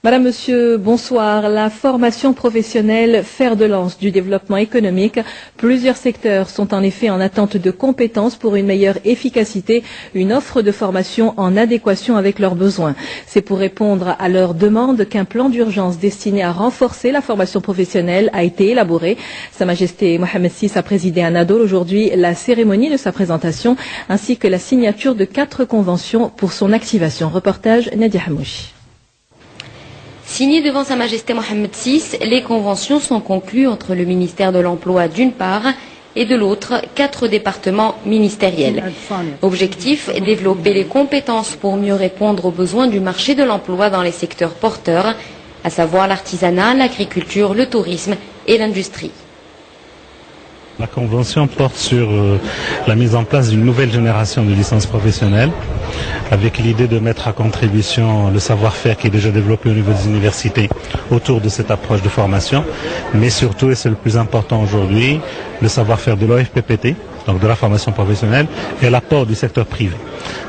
Madame, Monsieur, bonsoir. La formation professionnelle, fer de lance du développement économique. Plusieurs secteurs sont en effet en attente de compétences pour une meilleure efficacité, une offre de formation en adéquation avec leurs besoins. C'est pour répondre à leurs demandes qu'un plan d'urgence destiné à renforcer la formation professionnelle a été élaboré. Sa Majesté Mohamed VI a présidé à Nadol aujourd'hui la cérémonie de sa présentation ainsi que la signature de 4 conventions pour son activation. Reportage Nadia Hamouchi. Signées devant Sa Majesté Mohamed VI, les conventions sont conclues entre le ministère de l'Emploi d'une part et de l'autre 4 départements ministériels. Objectif, développer les compétences pour mieux répondre aux besoins du marché de l'emploi dans les secteurs porteurs, à savoir l'artisanat, l'agriculture, le tourisme et l'industrie. La convention porte sur la mise en place d'une nouvelle génération de licences professionnelles avec l'idée de mettre à contribution le savoir-faire qui est déjà développé au niveau des universités autour de cette approche de formation, mais surtout, et c'est le plus important aujourd'hui, le savoir-faire de l'OFPPT, donc de la formation professionnelle, et l'apport du secteur privé.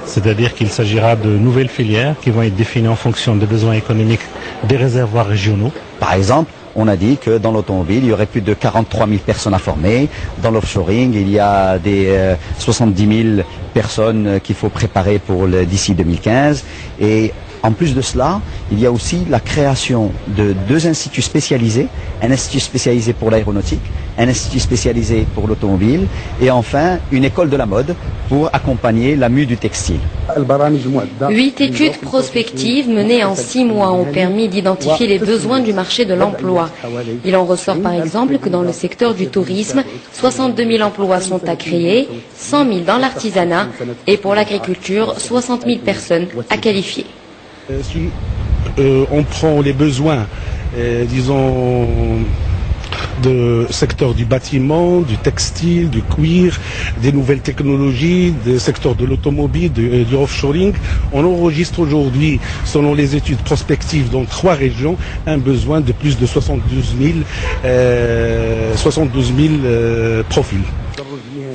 C'est-à-dire qu'il s'agira de nouvelles filières qui vont être définies en fonction des besoins économiques des réservoirs régionaux. Par exemple, on a dit que dans l'automobile, il y aurait plus de 43 000 personnes à former. Dans l'offshoring, il y a des 70 000 personnes qu'il faut préparer pour d'ici 2015. Et en plus de cela, il y a aussi la création de 2 instituts spécialisés. Un institut spécialisé pour l'aéronautique, un institut spécialisé pour l'automobile et enfin une école de la mode pour accompagner la mue du textile. 8 études prospectives menées en 6 mois ont permis d'identifier les besoins du marché de l'emploi. Il en ressort par exemple que dans le secteur du tourisme, 62 000 emplois sont à créer, 100 000 dans l'artisanat et pour l'agriculture, 60 000 personnes à qualifier. Si on prend les besoins, disons, du secteur du bâtiment, du textile, du cuir, des nouvelles technologies, des secteurs de l'automobile, du offshoring, on enregistre aujourd'hui, selon les études prospectives dans 3 régions, un besoin de plus de 72 000 profils.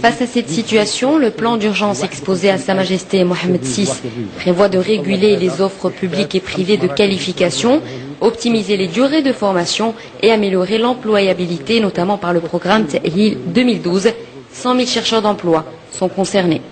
Face à cette situation, le plan d'urgence exposé à Sa Majesté Mohamed VI prévoit de réguler les offres publiques et privées de qualification, optimiser les durées de formation et améliorer l'employabilité, notamment par le programme Tehil 2012. 100 000 chercheurs d'emploi sont concernés.